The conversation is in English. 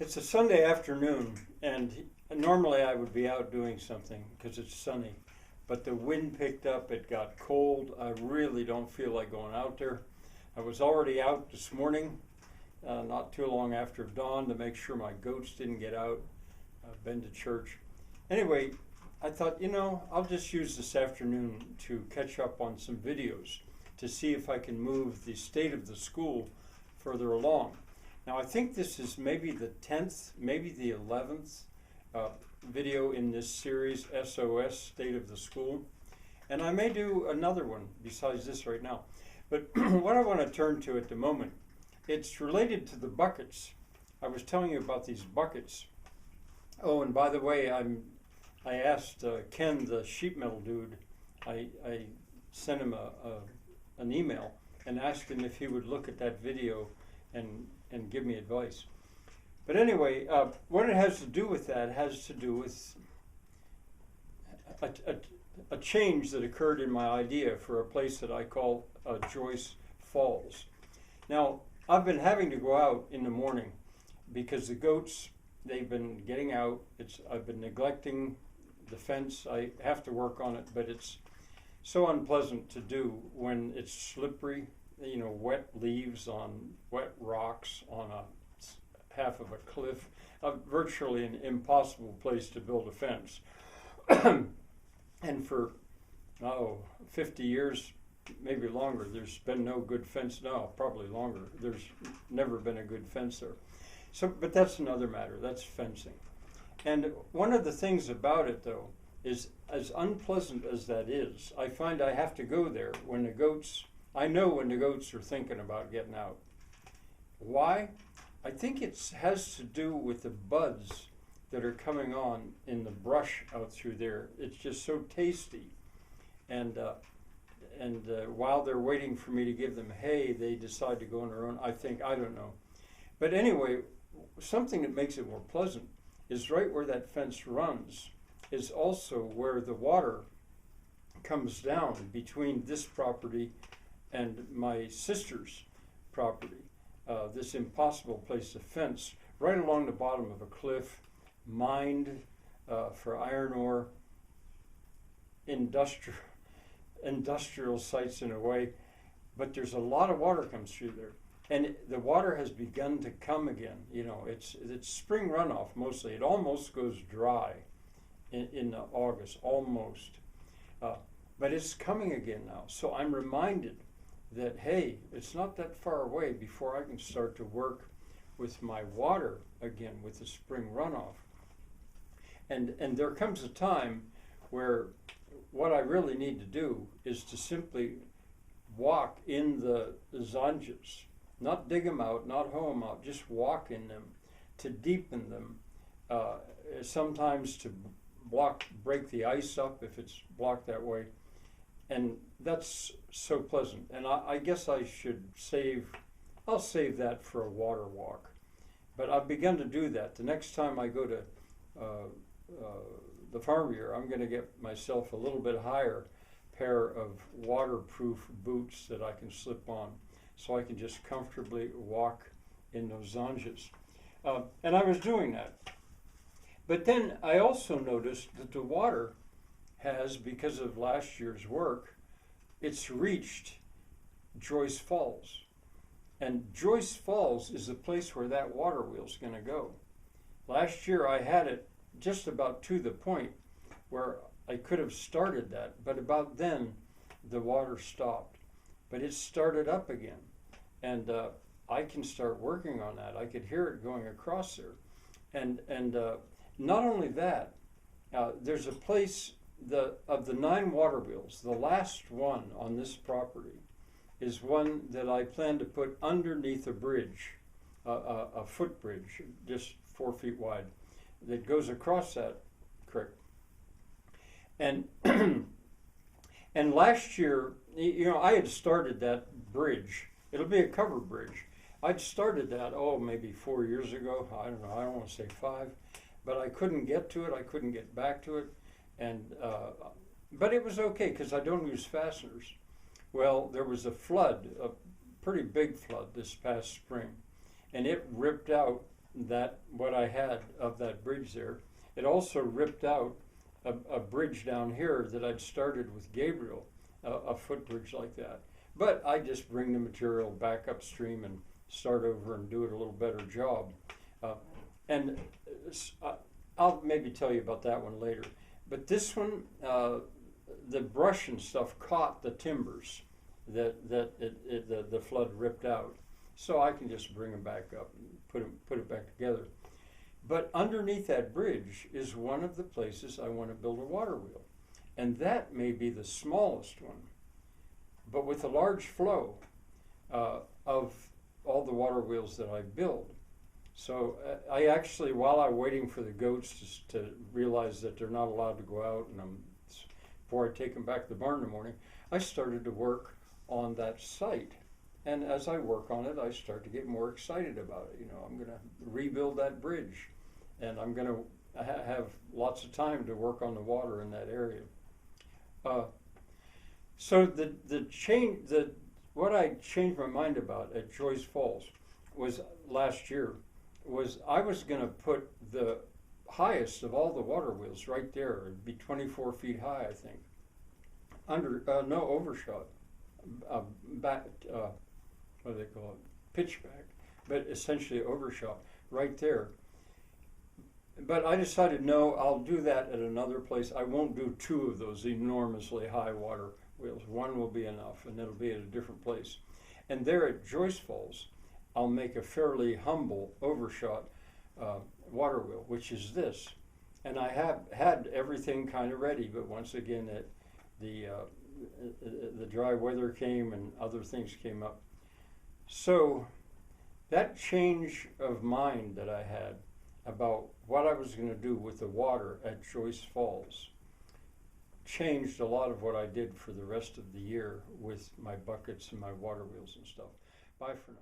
It's a Sunday afternoon, and normally I would be out doing something because it's sunny. But the wind picked up, it got cold. I really don't feel like going out there. I was already out this morning, not too long after dawn, to make sure my goats didn't get out. I've been to church. Anyway, I thought, I'll just use this afternoon to catch up on some videos to see if I can move the state of the school further along. Now, I think this is maybe the 10th, maybe the 11th video in this series, SoS, State of the School. And I may do another one besides this right now. But what I want to turn to at the moment, it's related to the buckets. I was telling you about these buckets. Oh, and by the way, I asked Ken, the sheet metal dude, I sent him an email and asked him if he would look at that video and give me advice. But anyway, what it has to do with that has to do with a change that occurred in my idea for a place that I call Joyce Falls. Now, I've been having to go out in the morning because the goats, they've been getting out. I've been neglecting the fence. I have to work on it, but it's so unpleasant to do when it's slippery, wet leaves on wet rocks on a half of a cliff, virtually an impossible place to build a fence. And for 50 years, maybe longer, there's been no good fence. No, probably longer. There's never been a good fence there. So, but that's another matter. That's fencing. And one of the things about it, though, is as unpleasant as that is, I find I have to go there when the goats, I know when the goats are thinking about getting out. Why? I think it has to do with the buds that are coming on in the brush out through there. It's just so tasty. And while they're waiting for me to give them hay, they decide to go on their own. I don't know. But anyway, something that makes it more pleasant is right where that fence runs is also where the water comes down between this property and my sister's property. This impossible place to fence right along the bottom of a cliff, mined for iron ore, industrial sites in a way, but there's a lot of water comes through there. And the water has begun to come again. It's spring runoff mostly. It almost goes dry in August, almost. But it's coming again now. So I'm reminded that, hey, it's not that far away before I can start to work with my water again, with the spring runoff. And there comes a time where what I really need to do is to simply walk in the zonjas. Not dig them out, not hoe them out, just walk in them to deepen them. Sometimes to break the ice up if it's blocked that way. And that's so pleasant. And I guess I'll save that for a water walk. But I've begun to do that. The next time I go to the farm here, I'm going to get myself a little bit higher pair of waterproof boots that I can slip on, so I can just comfortably walk in those zonjas. And I was doing that. But then I also noticed that the water has, because of last year's work, it's reached Joyce Falls. And Joyce Falls is the place where that water wheel's going to go. Last year I had it just about to the point where I could have started that, but about then the water stopped. But it started up again, and I can start working on that. I could hear it going across there. And not only that, there's a place, of the 9 water wheels, the last one on this property is one that I plan to put underneath a bridge, a footbridge, just 4 feet wide, that goes across that creek. And and last year, I had started that bridge. It'll be a covered bridge. I'd started that, maybe 4 years ago. I don't know, I don't want to say 5. But I couldn't get to it. I couldn't get back to it. But it was okay because I don't use fasteners. Well, there was a pretty big flood this past spring. And it ripped out that what I had of that bridge there. It also ripped out a bridge down here that I'd started with Gabriel, a footbridge like that. But I just bring the material back upstream and start over and do it a little better job. And I'll maybe tell you about that one later. But this one, the brush and stuff caught the timbers that the flood ripped out. So I can just bring them back up and put it back together. But underneath that bridge is one of the places I want to build a water wheel. And that may be the smallest one, but with a large flow of all the water wheels that I build. So I actually, while I'm waiting for the goats to realize that they're not allowed to go out, and before I take them back to the barn in the morning, I started to work on that site. And as I work on it, I start to get more excited about it. You know, I'm going to rebuild that bridge, and I'm going to have lots of time to work on the water in that area. So what I changed my mind about at Joyce Falls was last year was I was going to put the highest of all the water wheels right there. It'd be 24 feet high, I think. No overshot, back. What do they call it? Pitchback, but essentially overshot right there. But I decided, no, I'll do that at another place. I won't do two of those enormously high water wheels. One will be enough, and it'll be at a different place. And there at Joyce Falls, I'll make a fairly humble overshot water wheel, which is this. And I have had everything kind of ready, but once again, the dry weather came and other things came up. So that change of mind that I had about what I was going to do with the water at Joyce Falls changed a lot of what I did for the rest of the year with my buckets and my water wheels and stuff. Bye for now.